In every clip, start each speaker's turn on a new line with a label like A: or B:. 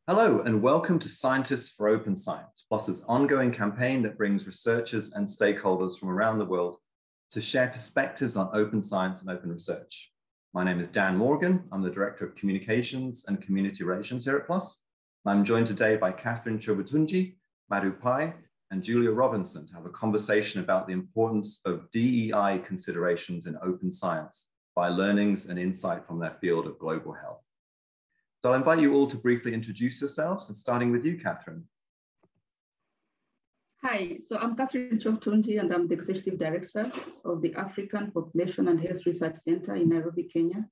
A: Hello, and welcome to Scientists for Open Science, PLOS's ongoing campaign that brings researchers and stakeholders from around the world to share perspectives on open science and open research. My name is Dan Morgan. I'm the Director of Communications and Community Relations here at PLOS. I'm joined today by Catherine Kyobutungi, Madhukar, and Julia Robinson to have a conversation about the importance of DEI considerations in open science by learnings and insight from their field of global health. So I'll invite you all to briefly introduce yourselves, and starting with you, Catherine.
B: Hi, so I'm Catherine Kyobutungi, and I'm the Executive Director of the African Population and Health Research Center in Nairobi, Kenya.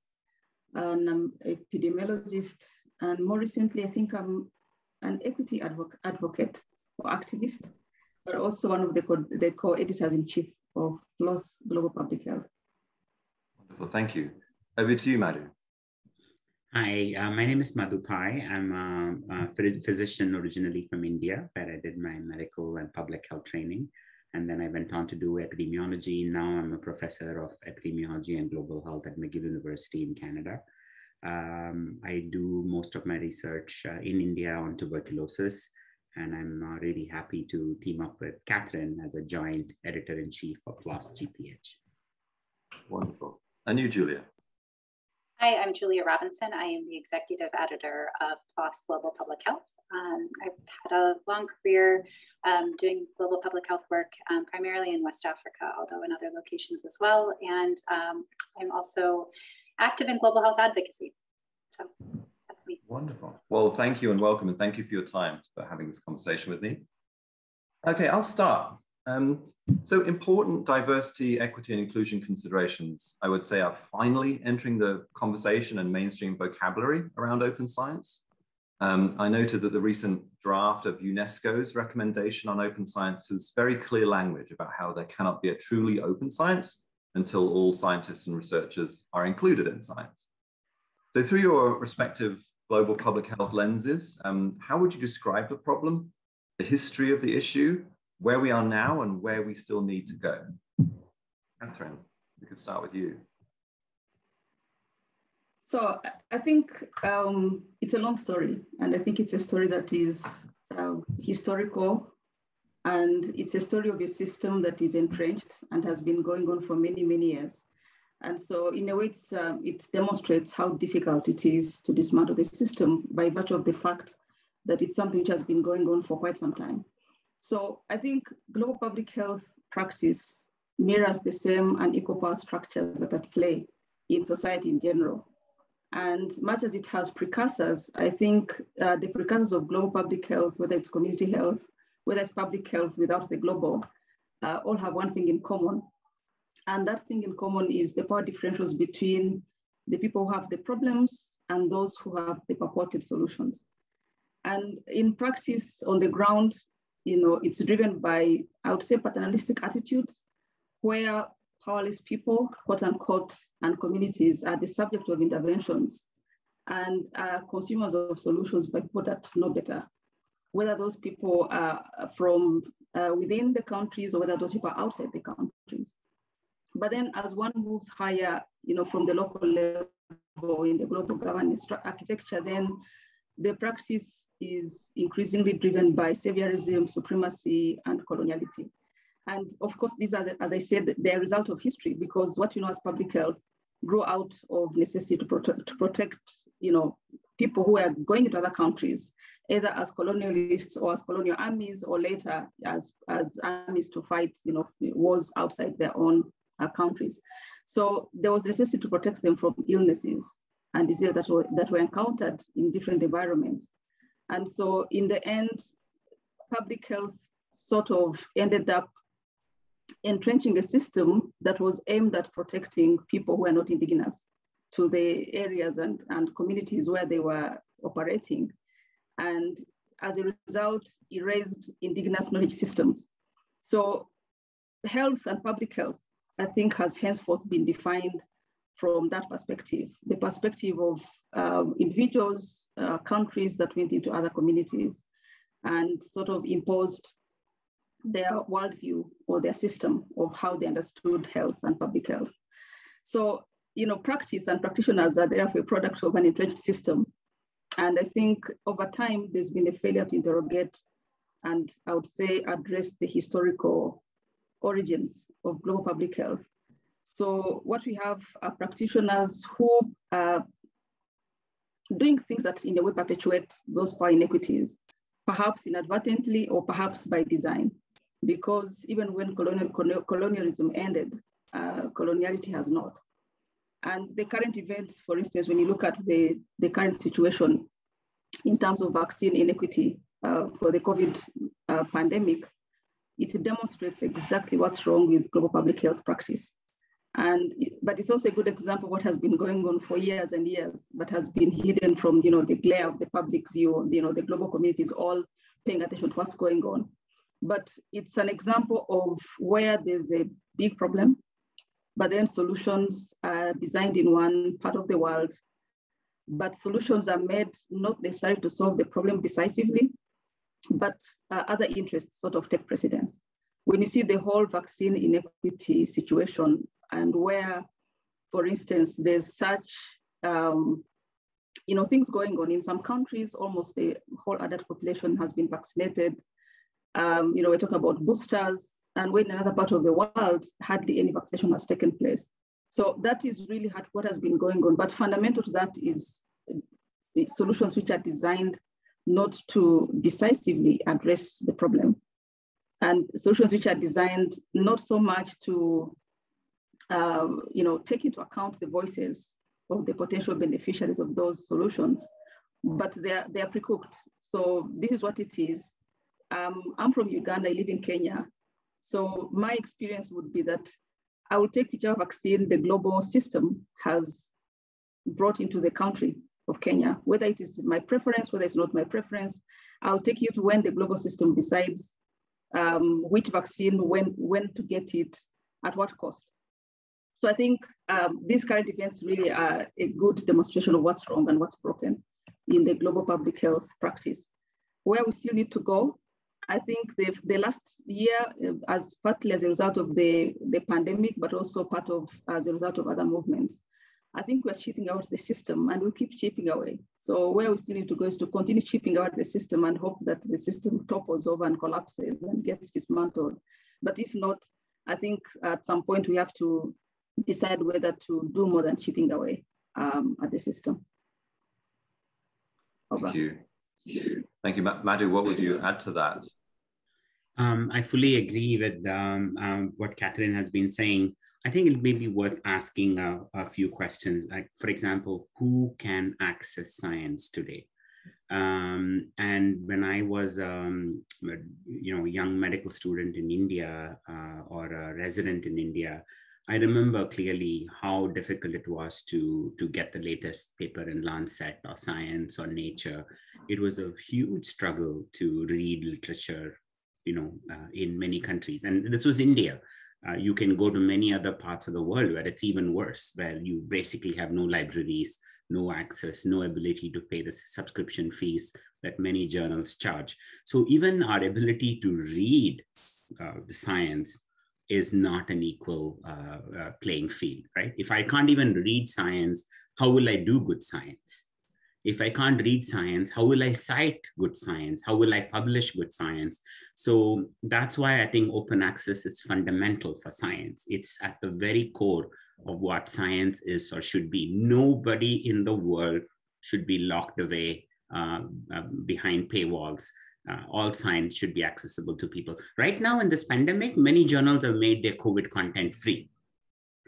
B: And I'm an epidemiologist, and more recently, I think I'm an equity advocate or activist, but also one of the co-editors-in-chief of PLOS Global Public Health.
A: Wonderful, thank you. Over to you, Madhu.
C: Hi, my name is Madhukar. I'm a physician originally from India, where I did my medical and public health training. And then I went on to do epidemiology. Now I'm a professor of epidemiology and global health at McGill University in Canada. I do most of my research in India on tuberculosis. And I'm really happy to team up with Catherine as a joint editor-in-chief for PLOS GPH.
A: Wonderful. And you, Julia?
D: Hi, I'm Julia Robinson. I am the executive editor of PLOS Global Public Health. I've had a long career doing global public health work, primarily in West Africa, although in other locations as well. And I'm also active in global health advocacy. So that's me.
A: Wonderful. Well, thank you and welcome, and thank you for your time for having this conversation with me. Okay, I'll start. So important diversity, equity, and inclusion considerations, I would say, are finally entering the conversation and mainstream vocabulary around open science. I noted that the recent draft of UNESCO's recommendation on open science has very clear language about how there cannot be a truly open science until all scientists and researchers are included in science. So through your respective global public health lenses, how would you describe the problem, the history of the issue, where we are now, and where we still need to go? Catherine, we could start with you.
B: So I think it's a long story, and I think it's a story that is historical, and it's a story of a system that is entrenched and has been going on for many, many years. And so in a way, it demonstrates how difficult it is to dismantle the system by virtue of the fact that it's something which has been going on for quite some time. So I think global public health practice mirrors the same unequal power structures that are at play in society in general. And much as it has precursors, I think the precursors of global public health, whether it's community health, whether it's public health without the global, all have one thing in common. And that thing in common is the power differentials between the people who have the problems and those who have the purported solutions. And in practice on the ground, it's driven by, I would say, paternalistic attitudes where powerless people, quote unquote, and communities are the subject of interventions and are consumers of solutions by people that know better, whether those people are from within the countries or whether those people are outside the countries. But then as one moves higher, from the local level in the global governance architecture, then the practice is increasingly driven by saviorism, supremacy, and coloniality. And of course, these are, as I said, they're a result of history, because what you know as public health grew out of necessity to protect people who are going into other countries, either as colonialists or as colonial armies, or later as armies to fight wars outside their own countries. So there was necessity to protect them from illnesses and diseases that were encountered in different environments. And so in the end, public health sort of ended up entrenching a system that was aimed at protecting people who are not indigenous to the areas and communities where they were operating. And as a result, erased indigenous knowledge systems. So health and public health, I think, has henceforth been defined from that perspective, the perspective of individuals, countries that went into other communities and sort of imposed their worldview or their system of how they understood health and public health. So, practice and practitioners are therefore a product of an entrenched system And I think over time, there's been a failure to interrogate and I would say address the historical origins of global public health. So what we have are practitioners who are doing things that in a way perpetuate those power inequities, perhaps inadvertently or perhaps by design, because even when colonialism ended, coloniality has not. And the current events, for instance, when you look at the current situation in terms of vaccine inequity for the COVID pandemic, it demonstrates exactly what's wrong with global public health practice. But it's also a good example of what has been going on for years and years, but has been hidden from the glare of the public view. The global community is all paying attention to what's going on. But it's an example of where there's a big problem, but then solutions are designed in one part of the world, but solutions are made not necessarily to solve the problem decisively, but other interests sort of take precedence. When you see the whole vaccine inequity situation and where, for instance, there's such things going on in some countries, almost the whole adult population has been vaccinated. We're talking about boosters, and when in another part of the world, hardly any vaccination has taken place. So that is really what has been going on. But fundamental to that is solutions which are designed not to decisively address the problem, and solutions which are designed not so much to take into account the voices of the potential beneficiaries of those solutions, but they are pre-cooked. So this is what it is. I'm from Uganda, I live in Kenya. So my experience would be that I will take whichever vaccine the global system has brought into the country of Kenya, whether it is my preference, whether it's not my preference. I'll take it when the global system decides which vaccine, when to get it, at what cost. So I think these current events really are a good demonstration of what's wrong and what's broken in the global public health practice. Where we still need to go, I think the last year, as partly as a result of the pandemic, but also as a result of other movements, I think we're chipping out the system and we'll keep chipping away. So where we still need to go is to continue chipping out the system and hope that the system topples over and collapses and gets dismantled. But if not, I think at some point we have to decide whether to do more than chipping away at the system. Over.
A: Thank you. Thank you, Madhu. What would you add to that?
C: I fully agree with what Catherine has been saying. I think it may be worth asking a few questions. Like, for example, who can access science today? And when I was, a young medical student in India or a resident in India, I remember clearly how difficult it was to get the latest paper in Lancet or Science or Nature. It was a huge struggle to read literature, in many countries. And this was India. You can go to many other parts of the world where it's even worse, where you basically have no libraries, no access, no ability to pay the subscription fees that many journals charge. So even our ability to read the science is not an equal playing field, right? If I can't even read science, how will I do good science? If I can't read science, how will I cite good science? How will I publish good science? So that's why I think open access is fundamental for science. It's at the very core of what science is or should be. Nobody in the world should be locked away behind paywalls. All science should be accessible to people. Right now in this pandemic, many journals have made their COVID content free,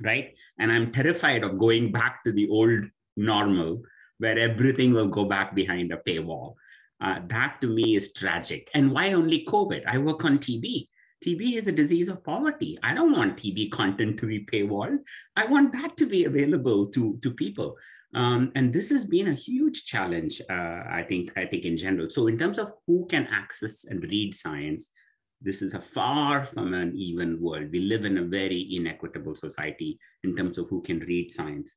C: right? And I'm terrified of going back to the old normal where everything will go back behind a paywall. That to me is tragic. And why only COVID? I work on TB. TB is a disease of poverty. I don't want TB content to be paywalled. I want that to be available to people. And this has been a huge challenge, I think in general. So in terms of who can access and read science, this is a far from an even world. We live in a very inequitable society in terms of who can read science.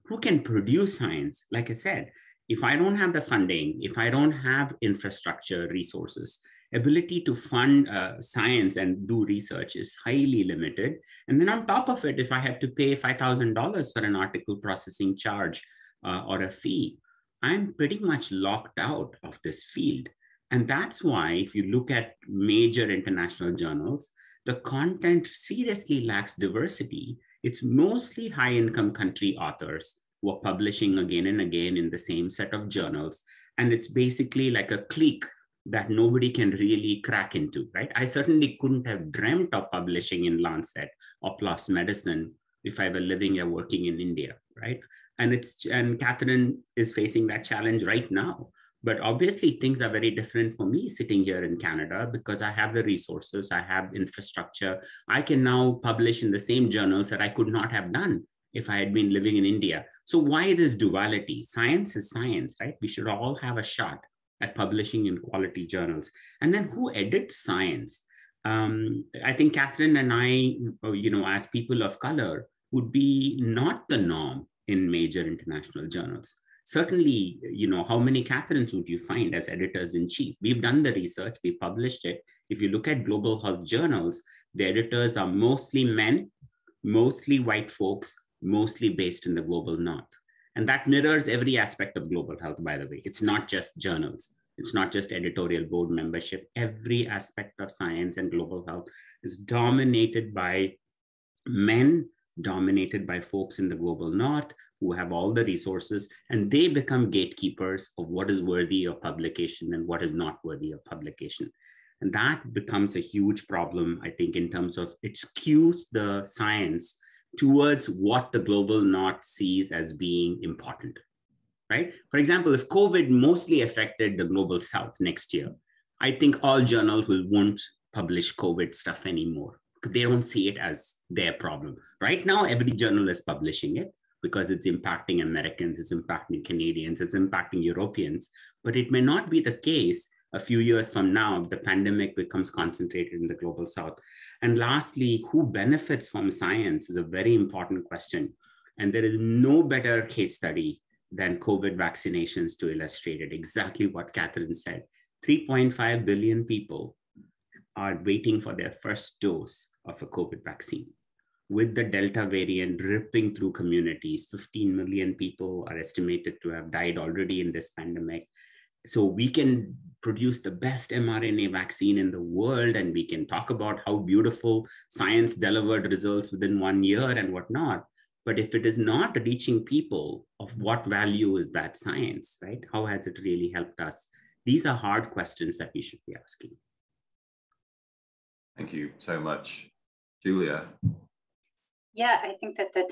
C: Who can produce science? Like I said, if I don't have the funding, if I don't have infrastructure, resources, ability to fund science and do research is highly limited. And then on top of it, if I have to pay $5,000 for an article processing charge or a fee, I'm pretty much locked out of this field. And that's why if you look at major international journals, the content seriously lacks diversity. It's mostly high-income country authors who are publishing again and again in the same set of journals. And it's basically like a clique that nobody can really crack into, right? I certainly couldn't have dreamt of publishing in Lancet or PLOS Medicine if I were living or working in India, right? And Catherine is facing that challenge right now. But obviously things are very different for me sitting here in Canada because I have the resources, I have infrastructure. I can now publish in the same journals that I could not have done if I had been living in India. So why this duality? Science is science, right? We should all have a shot at publishing in quality journals. And then who edits science? I think Catherine and I, as people of color, would be not the norm in major international journals. Certainly, how many Catherines would you find as editors-in-chief? We've done the research, we published it. If you look at global health journals, the editors are mostly men, mostly white folks, mostly based in the global north. And that mirrors every aspect of global health, by the way. It's not just journals. It's not just editorial board membership. Every aspect of science and global health is dominated by men, dominated by folks in the global north who have all the resources, and they become gatekeepers of what is worthy of publication and what is not worthy of publication. And that becomes a huge problem, I think, in terms of it skews the science towards what the global north sees as being important, right? For example, if COVID mostly affected the global south next year, I think all journals won't publish COVID stuff anymore. They don't see it as their problem. Right now, every journal is publishing it because it's impacting Americans, it's impacting Canadians, it's impacting Europeans, but it may not be the case a few years from now if the pandemic becomes concentrated in the global south. And lastly, who benefits from science is a very important question. And there is no better case study than COVID vaccinations to illustrate it, exactly what Catherine said. 3.5 billion people are waiting for their first dose of a COVID vaccine. With the Delta variant ripping through communities, 15 million people are estimated to have died already in this pandemic. So we can produce the best mRNA vaccine in the world, and we can talk about how beautiful science delivered results within 1 year and whatnot. But if it is not reaching people, of what value is that science, right? How has it really helped us? These are hard questions that we should be asking.
A: Thank you so much. Julia.
D: Yeah, I think that the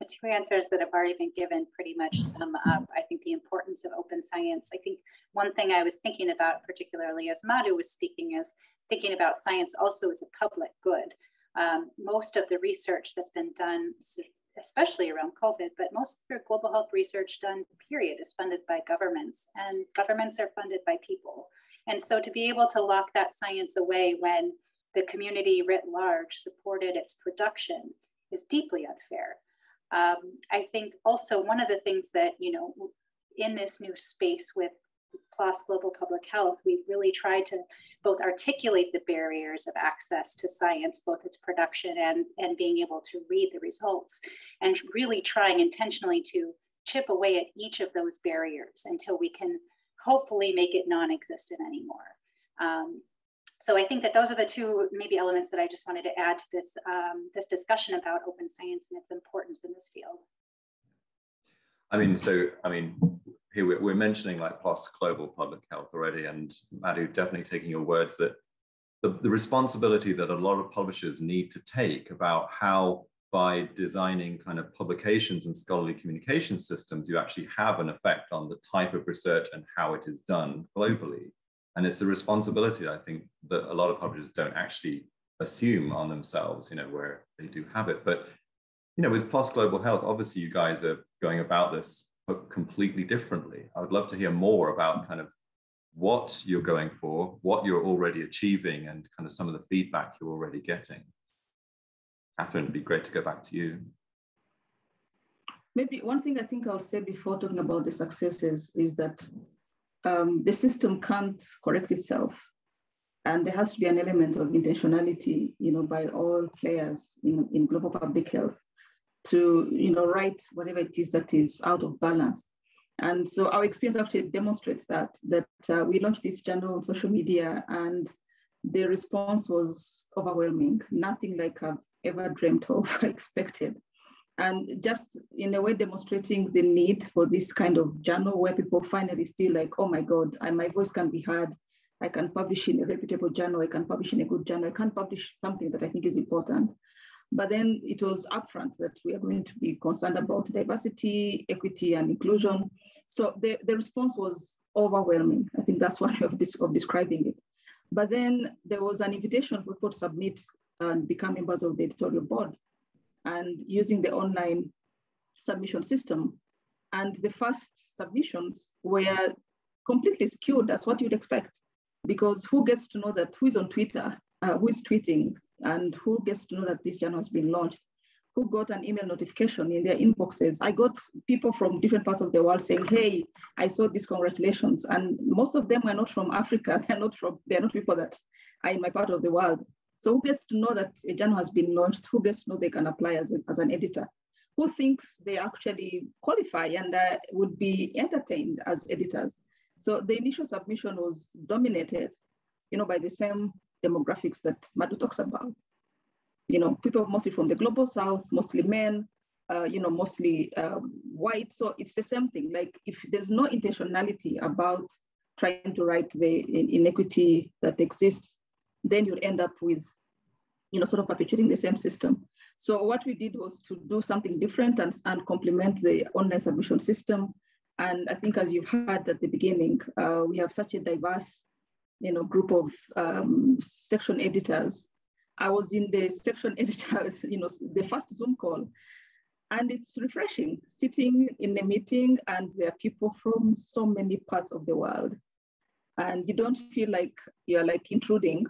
D: two answers that have already been given pretty much sum up, I think, the importance of open science. I think one thing I was thinking about, particularly as Madhu was speaking, is thinking about science also as a public good. Most of the research that's been done, especially around COVID, but most of the global health research done, period, is funded by governments, and governments are funded by people. And so to be able to lock that science away when the community writ large supported its production is deeply unfair. I think also one of the things that, in this new space with PLOS Global Public Health, we've really tried to both articulate the barriers of access to science, both its production and being able to read the results, and really trying intentionally to chip away at each of those barriers until we can hopefully make it non-existent anymore. So I think that those are the two maybe elements that I just wanted to add to this, this discussion about open science and its importance in this field.
A: Here we're mentioning like PLOS Global Public Health already, and Madhu, definitely taking your words that the responsibility that a lot of publishers need to take about how, by designing kind of publications and scholarly communication systems, you actually have an effect on the type of research and how it is done globally. And it's a responsibility, I think, that a lot of publishers don't actually assume on themselves, where they do have it. But, with PLOS Global Health, obviously you guys are going about this completely differently. I would love to hear more about kind of what you're going for, what you're already achieving, and kind of some of the feedback you're already getting. Catherine, it'd be great to go back to you.
B: Maybe one thing I think I'll say before talking about the successes is that the system can't correct itself. And there has to be an element of intentionality, by all players in global public health to, right whatever it is that is out of balance. And so our experience actually demonstrates that we launched this journal on social media, and the response was overwhelming, nothing like I've ever dreamt of or expected. And just in a way demonstrating the need for this kind of journal where people finally feel like, oh my God, my voice can be heard. I can publish in a reputable journal. I can publish in a good journal. I can publish something that I think is important. But then it was upfront that we are going to be concerned about diversity, equity, and inclusion. So the response was overwhelming. I think that's one way of describing it. But then there was an invitation for people to submit and become members of the editorial board, and using the online submission system. And the first submissions were completely skewed as what you'd expect, because who gets to know that, who is on Twitter, who is tweeting, and who gets to know that this journal has been launched, who got an email notification in their inboxes. I got people from different parts of the world saying, hey, I saw this, congratulations. And most of them are not from Africa. They're not people that are in my part of the world. So who gets to know that a journal has been launched? Who gets to know they can apply as an editor? Who thinks they actually qualify and would be entertained as editors? So the initial submission was dominated, by the same demographics that Madhu talked about. People mostly from the global south, mostly men, mostly white. So it's the same thing. Like, if there's no intentionality about trying to right the inequity that exists, then you'll end up with, sort of perpetuating the same system. So what we did was to do something different and complement the online submission system. And I think, as you've heard at the beginning, we have such a diverse, group of section editors. I was in the section editors, the first Zoom call, and it's refreshing sitting in a meeting, and there are people from so many parts of the world, and you don't feel like you're like intruding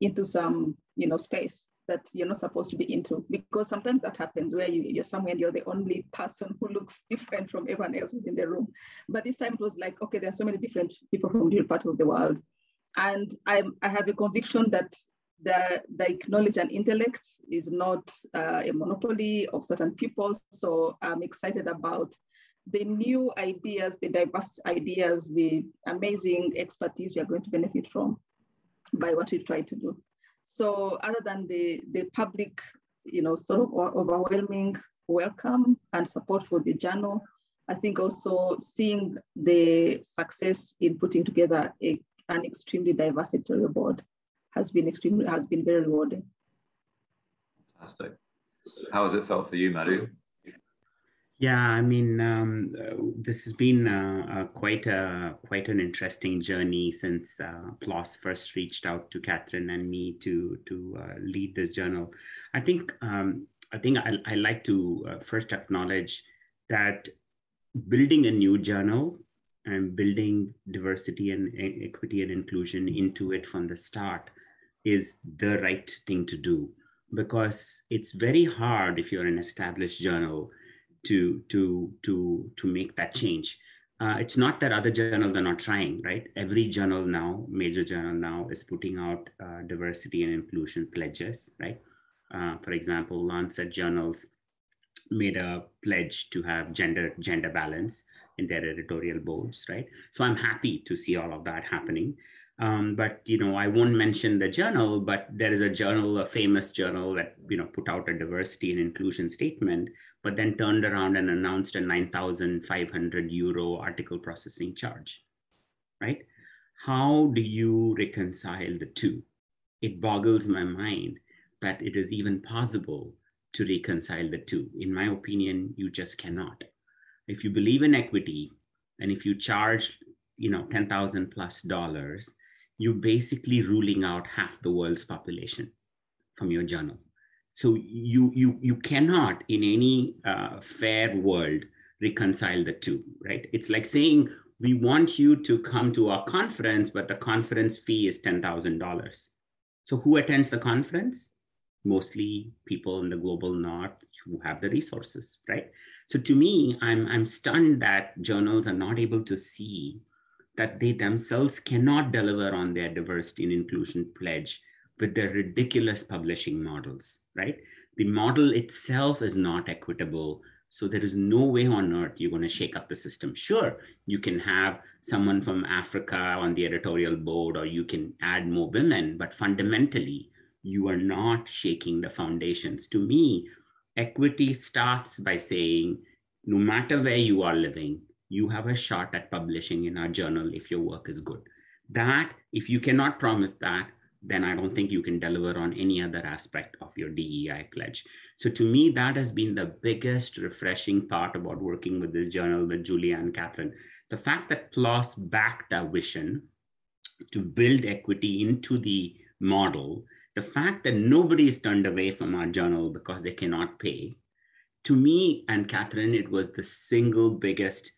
B: into some, space that you're not supposed to be into, because sometimes that happens where you're somewhere and you're the only person who looks different from everyone else who's in the room. But this time it was like, okay, there are so many different people from different parts of the world. And I have a conviction that the knowledge and intellect is not a monopoly of certain people. So I'm excited about the new ideas, the diverse ideas, the amazing expertise we are going to benefit from by what we try to do. So other than the public, sort of overwhelming welcome and support for the journal, I think also seeing the success in putting together an extremely diverse editorial board has been very rewarding.
A: Fantastic. How has it felt for you, Madhu?
C: Yeah, I mean, this has been quite an interesting journey since PLOS first reached out to Catherine and me to lead this journal. I think I like to first acknowledge that building a new journal and building diversity and equity and inclusion into it from the start is the right thing to do, because it's very hard if you're an established journal to make that change. It's not that other journals are not trying, right? Every journal now, major journal now, is putting out diversity and inclusion pledges, right? For example, Lancet journals made a pledge to have gender balance in their editorial boards, right? So I'm happy to see all of that happening. But I won't mention the journal, but there is a famous journal that put out a diversity and inclusion statement, but then turned around and announced a 9,500 euro article processing charge, right? How do you reconcile the two? It boggles my mind that it is even possible to reconcile the two. In my opinion, you just cannot. If you believe in equity, and if you charge $10,000+ you're basically ruling out half the world's population from your journal. So you cannot, in any fair world, reconcile the two, right? It's like saying, we want you to come to our conference, but the conference fee is $10,000. So who attends the conference? Mostly people in the global north who have the resources, right? So to me, I'm stunned that journals are not able to see that they themselves cannot deliver on their diversity and inclusion pledge with their ridiculous publishing models, right? The model itself is not equitable. So there is no way on earth you're going to shake up the system. Sure, you can have someone from Africa on the editorial board, or you can add more women, but fundamentally, you are not shaking the foundations. To me, equity starts by saying, no matter where you are living, you have a shot at publishing in our journal if your work is good. That, if you cannot promise that, then I don't think you can deliver on any other aspect of your DEI pledge. So to me, that has been the biggest refreshing part about working with this journal with Julia and Catherine. The fact that PLOS backed our vision to build equity into the model, the fact that nobody is turned away from our journal because they cannot pay, to me and Catherine, it was the single biggest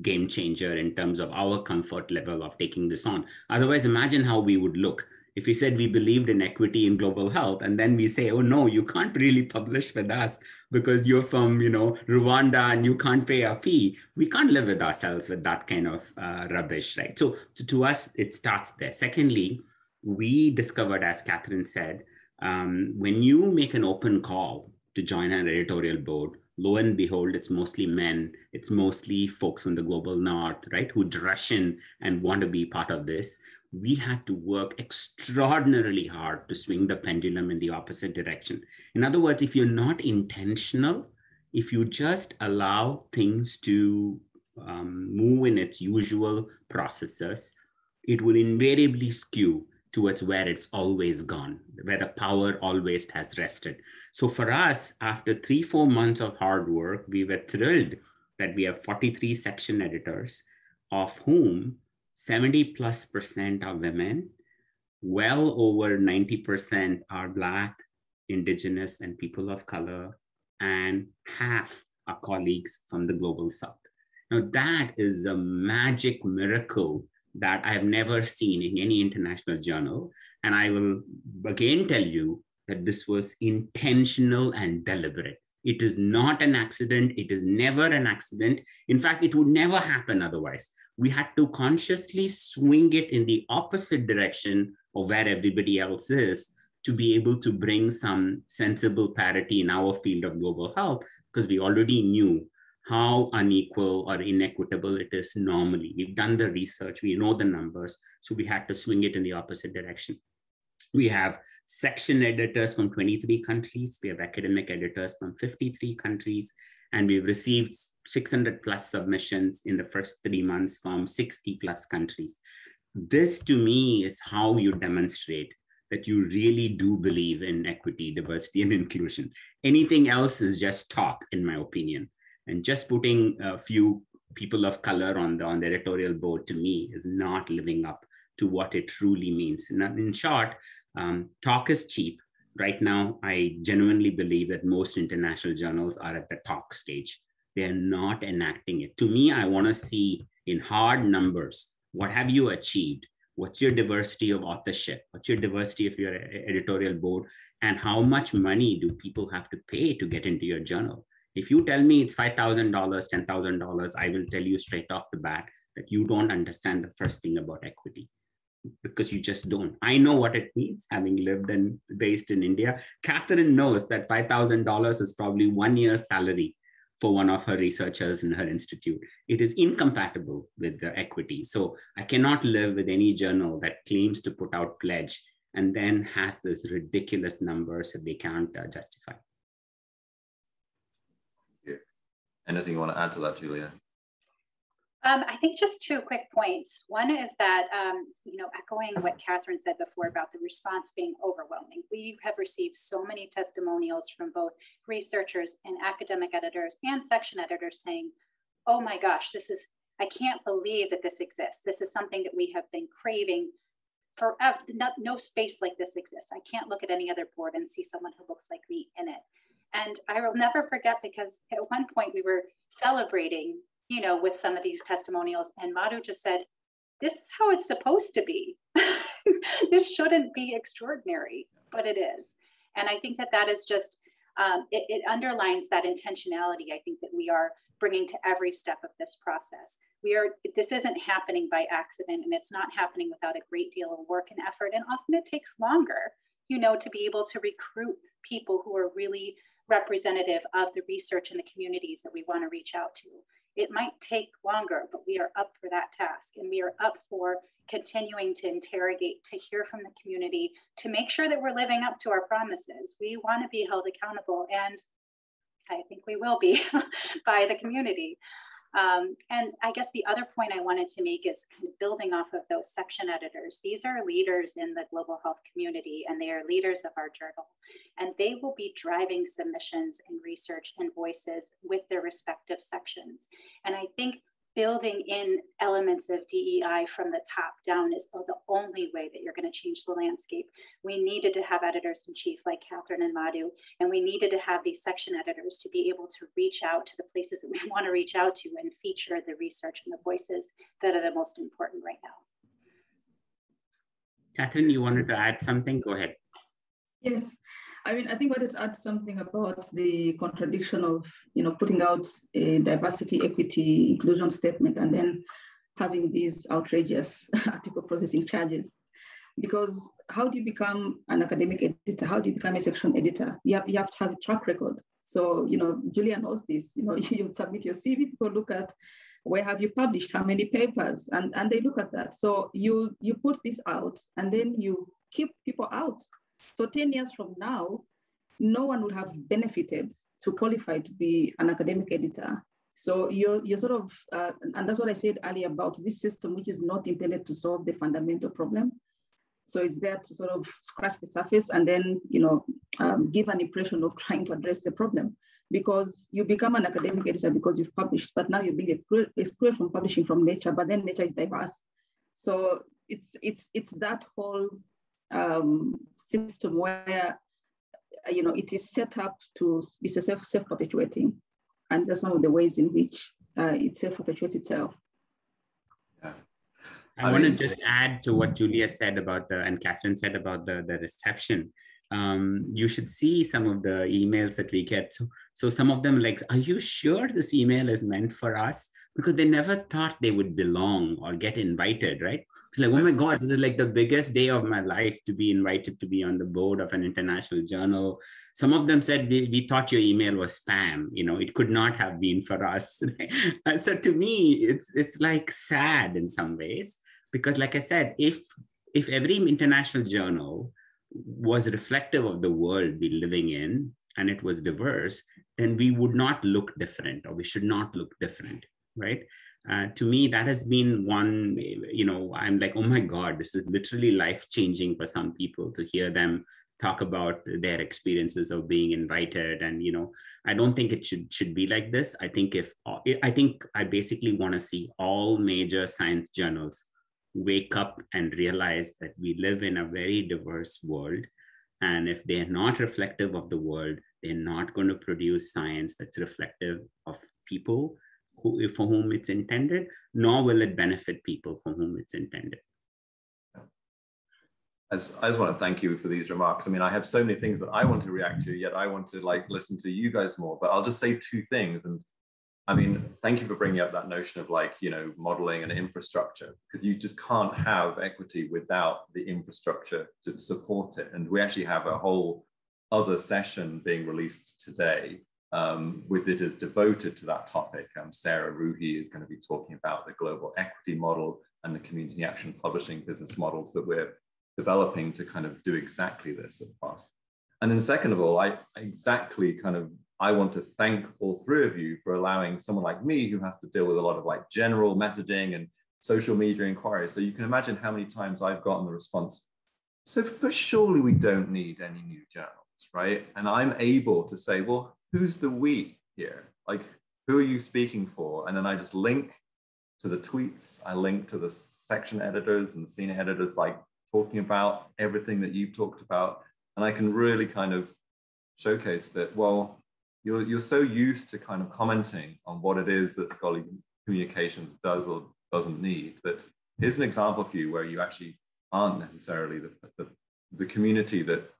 C: game changer in terms of our comfort level of taking this on. Otherwise, imagine how we would look if we said we believed in equity in global health, and then we say, oh no, you can't really publish with us because you're from, Rwanda and you can't pay a fee. We can't live with ourselves with that kind of rubbish, right? So to us, it starts there. Secondly, we discovered, as Catherine said, when you make an open call to join an editorial board, lo and behold, it's mostly men. It's mostly folks from the global north, right, who rush in and want to be part of this. We had to work extraordinarily hard to swing the pendulum in the opposite direction. In other words, if you're not intentional, if you just allow things to move in its usual processes, it will invariably skew towards where it's always gone, where the power always has rested. So for us, after 3-4 months of hard work, we were thrilled that we have 43 section editors, of whom 70+% are women, well over 90% are Black, Indigenous, and people of color, and half are colleagues from the global South. Now that is a magic miracle that I have never seen in any international journal. And I will again tell you that this was intentional and deliberate. It is not an accident. It is never an accident. In fact, it would never happen otherwise. We had to consciously swing it in the opposite direction of where everybody else is to be able to bring some sensible parity in our field of global health, because we already knew how unequal or inequitable it is normally. We've done the research, we know the numbers, so we had to swing it in the opposite direction. We have section editors from 23 countries. We have academic editors from 53 countries. And we've received 600+ submissions in the first 3 months from 60+ countries. This, to me, is how you demonstrate that you really do believe in equity, diversity, and inclusion. Anything else is just talk, in my opinion. And just putting a few people of color on the editorial board, to me, is not living up to what it truly means. And in short, talk is cheap. Right now, I genuinely believe that most international journals are at the talk stage. They're not enacting it. To me, I want to see in hard numbers, what have you achieved? What's your diversity of authorship? What's your diversity of your editorial board? And how much money do people have to pay to get into your journal? If you tell me it's $5,000, $10,000, I will tell you straight off the bat that you don't understand the first thing about equity, because you just don't. I know what it means, having lived and based in India. Catherine knows that $5,000 is probably 1 year's salary for one of her researchers in her institute. It is incompatible with the equity. So I cannot live with any journal that claims to put out pledge and then has this ridiculous numbers that they can't justify.
A: Anything you want to add to that, Julia?
D: I think just 2 quick points. One is that, echoing what Catherine said before about the response being overwhelming. We have received so many testimonials from both researchers and academic editors and section editors saying, oh my gosh, I can't believe that this exists. This is something that we have been craving forever. No space like this exists. I can't look at any other board and see someone who looks like me in it. And I will never forget, because at one point we were celebrating, with some of these testimonials, and Madhu just said, this is how it's supposed to be. This shouldn't be extraordinary, but it is. And I think that is just, it underlines that intentionality, I think, that we are bringing to every step of this process. This isn't happening by accident, and it's not happening without a great deal of work and effort. And often it takes longer, to be able to recruit people who are really representative of the research and the communities that we want to reach out to. It might take longer, but we are up for that task, and we are up for continuing to interrogate, to hear from the community, to make sure that we're living up to our promises. We want to be held accountable, and I think we will be by the community. And I guess the other point I wanted to make is kind of building off of those section editors. These are leaders in the global health community, and they are leaders of our journal. And they will be driving submissions and research and voices with their respective sections. And I think building in elements of DEI from the top down is the only way that you're going to change the landscape. We needed to have editors-in-chief like Catherine and Madhu, and we needed to have these section editors to be able to reach out to the places that we want to reach out to and feature the research and the voices that are the most important right now.
C: Catherine, you wanted to add something? Go ahead.
B: Yes. I mean, I think I wanted to add something about the contradiction of, putting out a diversity, equity, inclusion statement and then having these outrageous article processing charges. Because how do you become an academic editor? How do you become a section editor? You have to have a track record. So, Julia knows this. You submit your CV, people look at where have you published, how many papers, and they look at that. So you put this out and then you keep people out. So 10 years from now, no one would have benefited to qualify to be an academic editor. So you're sort of, and that's what I said earlier about this system, which is not intended to solve the fundamental problem. So it's there to sort of scratch the surface and then, give an impression of trying to address the problem. Because you become an academic editor because you've published, but now you're being excluded from publishing from Nature, but then Nature is diverse. So it's that whole system where it is set up to be self-perpetuating, and that's some of the ways in which it self-perpetuates itself.
A: Yeah.
C: I want to just add to what Julia said about and Catherine said about the reception. You should see some of the emails that we get. So some of them like, are you sure this email is meant for us? Because they never thought they would belong or get invited, right? It's like, oh my God, this is like the biggest day of my life to be invited to be on the board of an international journal. Some of them said, we thought your email was spam. It could not have been for us. So to me, it's like sad in some ways, because like I said, if every international journal was reflective of the world we're living in and it was diverse, then we would not look different, or we should not look different, right? To me, that has been one, I'm like, oh my God, this is literally life-changing for some people to hear them talk about their experiences of being invited. And, I don't think it should be like this. I think I basically want to see all major science journals wake up and realize that we live in a very diverse world. And if they're not reflective of the world, they're not going to produce science that's reflective of people for whom it's intended, nor will it benefit people for whom it's intended.
A: I just want to thank you for these remarks. I mean, I have so many things that I want to react to, yet I want to listen to you guys more, but I'll just say two things. And I mean, thank you for bringing up that notion of modeling and infrastructure, because you just can't have equity without the infrastructure to support it. And we actually have a whole other session being released today with it as devoted to that topic. Sarah Ruhi is going to be talking about the global equity model and the community action publishing business models that we're developing to kind of do exactly this at PLOS. And then second of all, I want to thank all three of you for allowing someone like me, who has to deal with a lot of general messaging and social media inquiries. So you can imagine how many times I've gotten the response, but surely we don't need any new journals, right? And I'm able to say, well, who's the we here? Who are you speaking for? And then I just link to the tweets. I link to the section editors and senior editors, talking about everything that you've talked about. And I can really kind of showcase that, well, you're so used to kind of commenting on what it is that scholarly communications does or doesn't need, that here's an example for you where you actually aren't necessarily the community that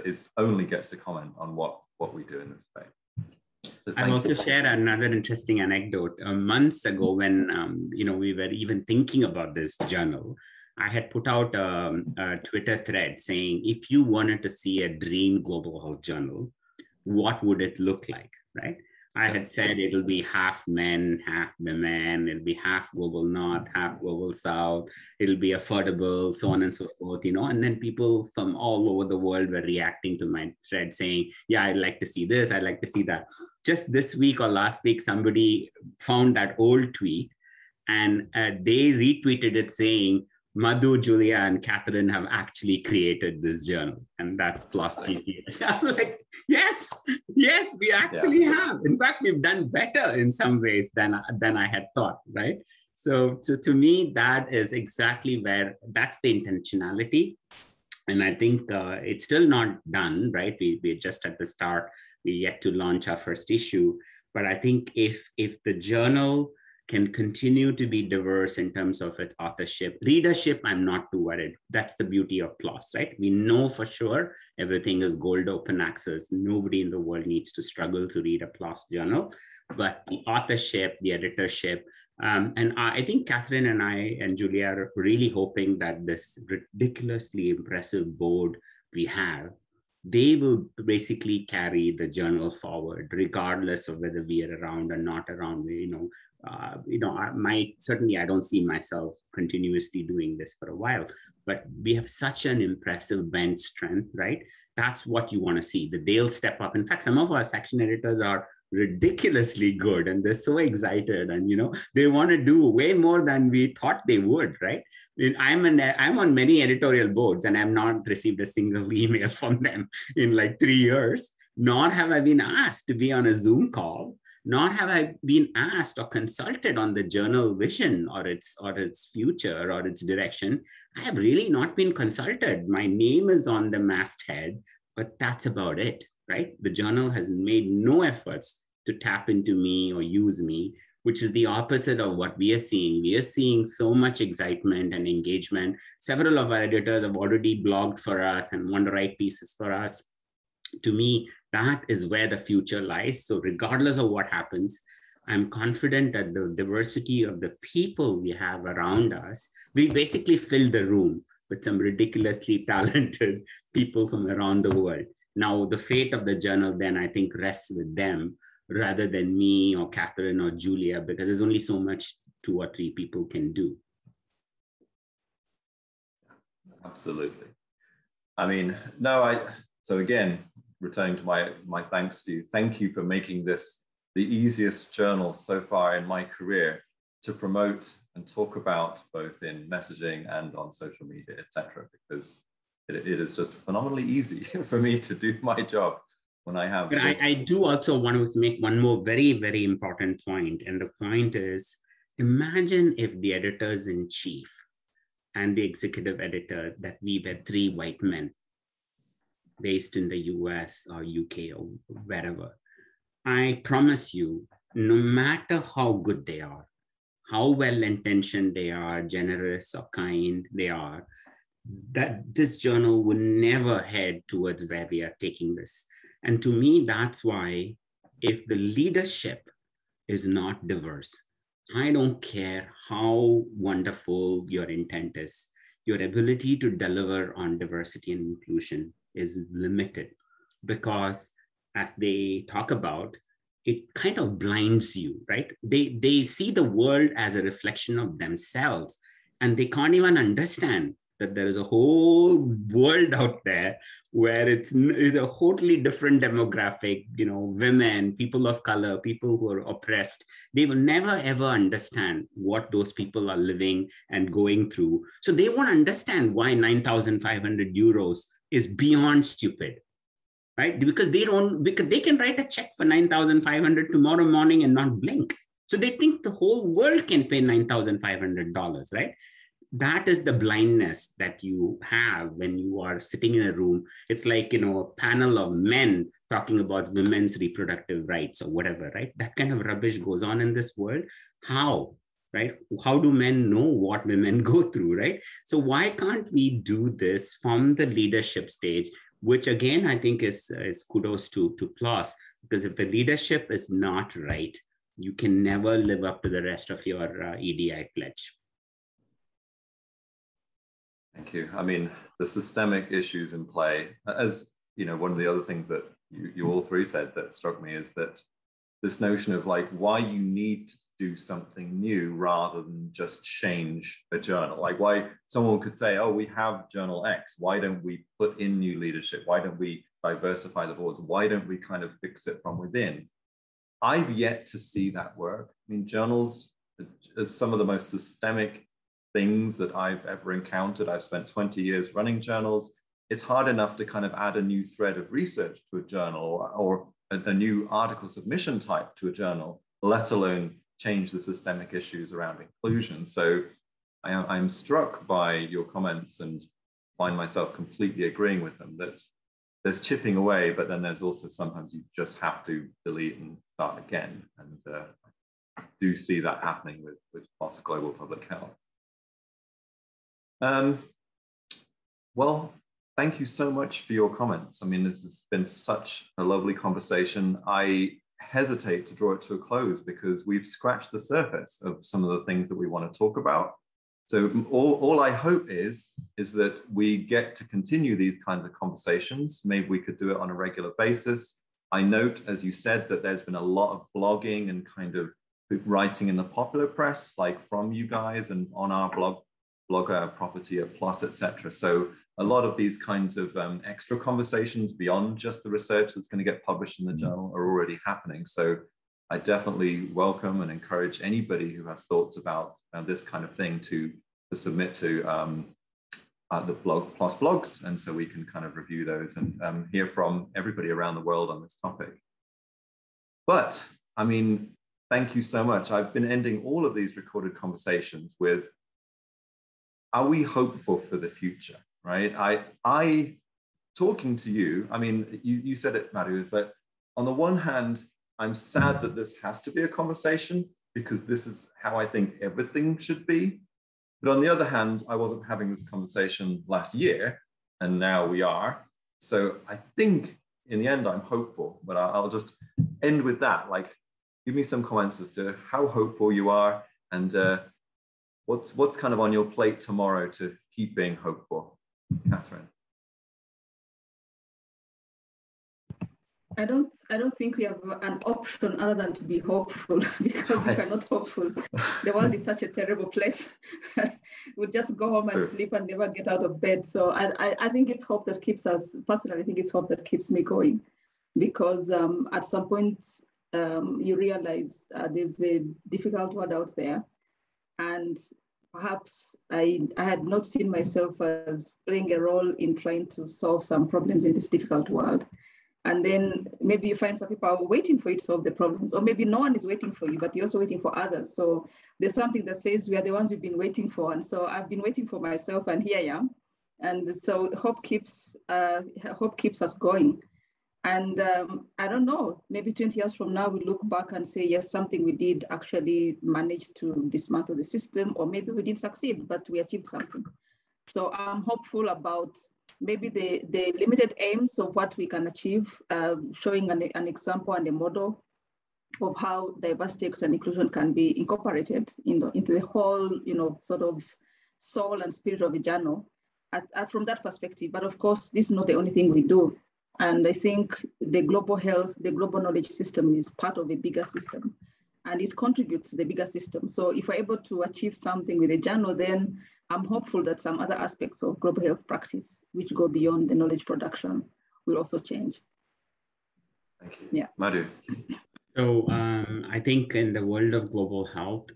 A: is only gets to comment on what we do in this space. So
C: I'll also share another interesting anecdote. Months ago, when we were even thinking about this journal, I had put out a Twitter thread saying, if you wanted to see a dream global health journal, what would it look like, right? I had said it'll be half men, half women, it'll be half global north, half global south, it'll be affordable, so on and so forth, you know, and then people from all over the world were reacting to my thread saying, yeah, I'd like to see this, I'd like to see that. Just this week or last week, somebody found that old tweet and they retweeted it saying, Madhu, Julia, and Catherine have actually created this journal, and that's PLOS GPH. I'm like, yes, we actually have. In fact, we've done better in some ways than I had thought, right? So to me, that is exactly where, that's the intentionality. And I think it's still not done, right? We're just at the start. We're yet to launch our first issue. But I think if the journal can continue to be diverse in terms of its authorship. Readership, I'm not too worried. That's the beauty of PLOS, right? We know for sure everything is gold open access. Nobody in the world needs to struggle to read a PLOS journal, but the authorship, the editorship, and I think Catherine and I and Julia are really hoping that this ridiculously impressive board we have, they will basically carry the journal forward, regardless of whether we are around or not around. Certainly I don't see myself continuously doing this for a while, but we have such an impressive bench strength, right? That's what you want to see, that they'll step up. In fact, some of our section editors are ridiculously good and they're so excited and they want to do way more than we thought they would, right? I'm on many editorial boards and I've not received a single email from them in like 3 years, nor have I been asked to be on a Zoom call, nor have I been asked or consulted on the journal vision or its future or its direction. I have really not been consulted. My name is on the masthead, but that's about it, right? The journal has made no efforts to tap into me or use me, which is the opposite of what we are seeing. We are seeing so much excitement and engagement. Several of our editors have already blogged for us and want to write pieces for us. To me, that is where the future lies. So regardless of what happens, I'm confident that the diversity of the people we have around us, we basically fill the room with some ridiculously talented people from around the world. Now, the fate of the journal then, I think, rests with them rather than me or Catherine or Julia, because there's only so much 2 or 3 people can do.
A: Absolutely. I mean, so again, returning to my thanks to you. Thank you for making this the easiest journal so far in my career to promote and talk about, both in messaging and on social media, etc. Because it is just phenomenally easy for me to do my job when I have.
C: But I do also want to make one more very, very important point. And the point is, imagine if the editors-in-chief and the executive editor, that we were 3 white men based in the US or UK or wherever. I promise you, no matter how good they are, how well-intentioned they are, generous or kind they are, that this journal would never head towards where we are taking this. And to me, that's why if the leadership is not diverse, I don't care how wonderful your intent is, your ability to deliver on diversity and inclusion is limited, because as they talk about, it kind of blinds you, right? They see the world as a reflection of themselves, and they can't even understand that there is a whole world out there where it's a totally different demographic, women, people of color, people who are oppressed. They will never, ever understand what those people are living and going through. So they won't understand why 9,500 euros is beyond stupid, right? Because they can write a check for 9,500 tomorrow morning and not blink. So they think the whole world can pay $9,500, right? That is the blindness that you have when you are sitting in a room. It's like, a panel of men talking about women's reproductive rights or whatever, right? That kind of rubbish goes on in this world. How, right? How do men know what women go through, right? So why can't we do this from the leadership stage, which again, I think is kudos to PLOS, because if the leadership is not right, you can never live up to the rest of your EDI pledge.
A: Thank you. I mean, the systemic issues in play, as one of the other things that you all three said that struck me is that this notion of like why you need to do something new rather than just change a journal. Like why someone could say, oh, we have journal X, why don't we put in new leadership? Why don't we diversify the boards? Why don't we kind of fix it from within? I've yet to see that work. I mean, journals are some of the most systemic things that I've ever encountered. I've spent 20 years running journals. It's hard enough to kind of add a new thread of research to a journal or a new article submission type to a journal, let alone change the systemic issues around inclusion. So I'm struck by your comments and find myself completely agreeing with them that there's chipping away, but then there's also sometimes you just have to delete and start again. And I do see that happening with PLOS Global Public Health. Well, thank you so much for your comments. I mean, this has been such a lovely conversation. I hesitate to draw it to a close because we've scratched the surface of some of the things that we want to talk about. So all I hope is that we get to continue these kinds of conversations. Maybe we could do it on a regular basis. I note, as you said, that there's been a lot of blogging and kind of writing in the popular press, like from you guys and on our blogger property at PLOS, etc. So a lot of these kinds of extra conversations beyond just the research that's going to get published in the journal are already happening. So I definitely welcome and encourage anybody who has thoughts about this kind of thing to submit to the PLOS blogs, and so we can kind of review those and hear from everybody around the world on this topic. But I mean, thank you so much. I've been ending all of these recorded conversations with, are we hopeful for the future, right? I talking to you, I mean, you said it, Madhu, is that on the one hand, I'm sad that this has to be a conversation because this is how I think everything should be. But on the other hand, I wasn't having this conversation last year, and now we are. So I think in the end, I'm hopeful, but I'll just end with that. Like, give me some comments as to how hopeful you are and what's kind of on your plate tomorrow to keep being hopeful. Catherine.
B: I don't think we have an option other than to be hopeful, because if we're not hopeful, the world is such a terrible place. We'll just go home and sleep and never get out of bed. So I think it's hope that keeps us, personally, I think it's hope that keeps me going, because at some point you realize there's a difficult world out there, and perhaps I had not seen myself as playing a role in trying to solve some problems in this difficult world. And then maybe you find some people are waiting for you to solve the problems, or maybe no one is waiting for you, but you're also waiting for others. So there's something that says we are the ones we've been waiting for. And so I've been waiting for myself, and here I am. And so hope keeps us going. And I don't know, maybe 20 years from now, we look back and say, yes, something we did actually managed to dismantle the system, or maybe we didn't succeed, but we achieved something. So I'm hopeful about maybe the limited aims of what we can achieve, showing an example and a model of how diversity, equity, and inclusion can be incorporated into the whole, sort of soul and spirit of a journal from that perspective. But of course, this is not the only thing we do. And I think the global health, the global knowledge system is part of a bigger system, and it contributes to the bigger system. So if we're able to achieve something with a journal, then I'm hopeful that some other aspects of global health practice, which go beyond the knowledge production, will also change.
A: Thank you.
B: Yeah.
A: Madhu.
C: So I think in the world of global health,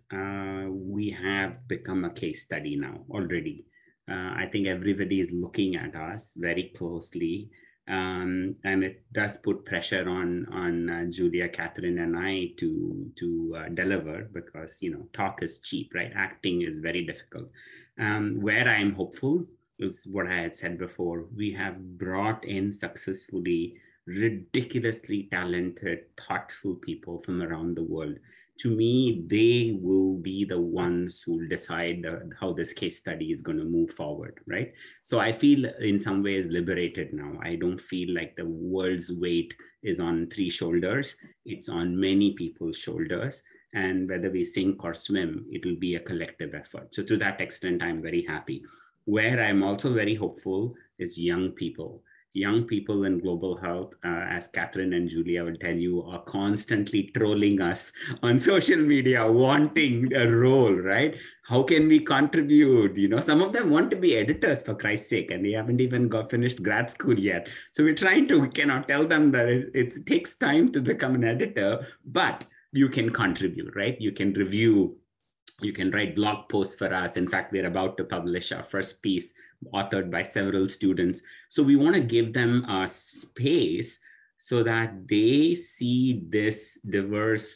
C: we have become a case study now already. I think everybody is looking at us very closely. And it does put pressure on Julia, Catherine, and I to deliver, because talk is cheap, right? Acting is very difficult. Where I'm hopeful is what I had said before. We have brought in successfully ridiculously talented, thoughtful people from around the world. To me, they will be the ones who will decide how this case study is going to move forward, right? So I feel in some ways liberated now. I don't feel like the world's weight is on 3 shoulders. It's on many people's shoulders. And whether we sink or swim, it will be a collective effort. So to that extent, I'm very happy. Where I'm also very hopeful is young people. young people in global health, as Catherine and Julia will tell you, are constantly trolling us on social media, wanting a role, right? How can we contribute? You know, some of them want to be editors, for Christ's sake, and they haven't even finished grad school yet. So we cannot tell them that it takes time to become an editor, but you can contribute, right? You can review, you can write blog posts for us. In fact, we're about to publish our first piece authored by several students. So we want to give them a space so that they see this diverse,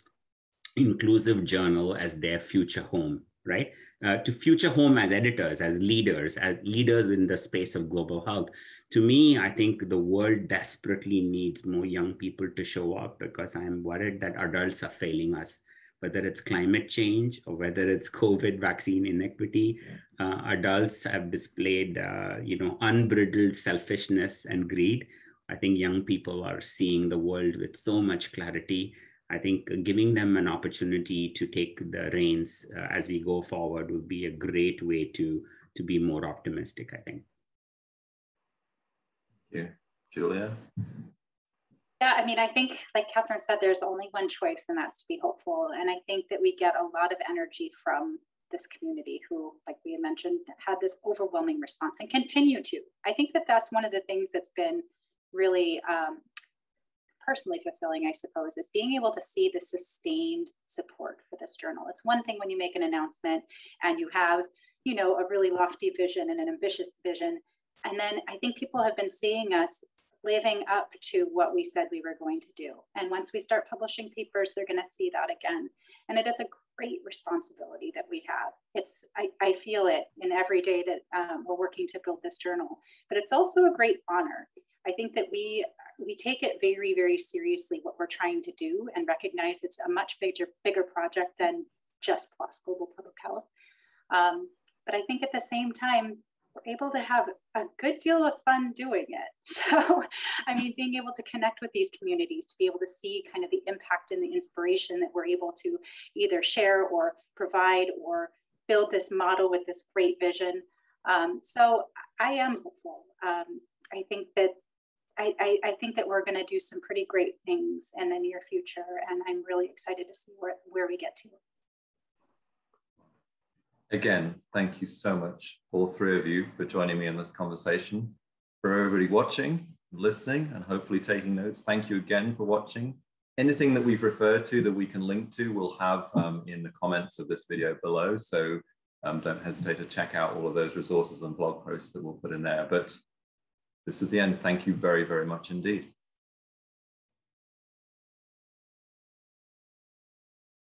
C: inclusive journal as their future home, right? To future home as editors, as leaders in the space of global health. To me, I think the world desperately needs more young people to show up, because I'm worried that adults are failing us. Whether it's climate change or whether it's COVID vaccine inequity, adults have displayed, unbridled selfishness and greed. I think young people are seeing the world with so much clarity. I think giving them an opportunity to take the reins as we go forward would be a great way to be more optimistic, I think.
A: Thank you. Julia?
D: Yeah, I mean, I think, like Catherine said, there's only one choice, and that's to be hopeful. And I think that we get a lot of energy from this community who, like we mentioned, had this overwhelming response and continue to. I think that that's one of the things that's been really personally fulfilling, I suppose, is being able to see the sustained support for this journal. It's one thing when you make an announcement and you have, you know, a really lofty vision and an ambitious vision. And then I think people have been seeing us living up to what we said we were going to do. And once we start publishing papers, they're going to see that again. And it is a great responsibility that we have. I feel it in every day that we're working to build this journal, but it's also a great honor. I think that we take it very, very seriously what we're trying to do, and recognize it's a much bigger project than just PLOS Global Public Health. But I think at the same time, we're able to have a good deal of fun doing it. So, I mean, being able to connect with these communities, to be able to see kind of the impact and the inspiration that we're able to either share or provide or build this model with this great vision. So I am hopeful. I think that we're going to do some pretty great things in the near future, and I'm really excited to see where we get to.
A: Again, thank you so much, all three of you, for joining me in this conversation. For everybody watching, listening, and hopefully taking notes, thank you again for watching. Anything that we've referred to that we can link to, we'll have in the comments of this video below. So don't hesitate to check out all of those resources and blog posts that we'll put in there. But this is the end. Thank you very, very much indeed.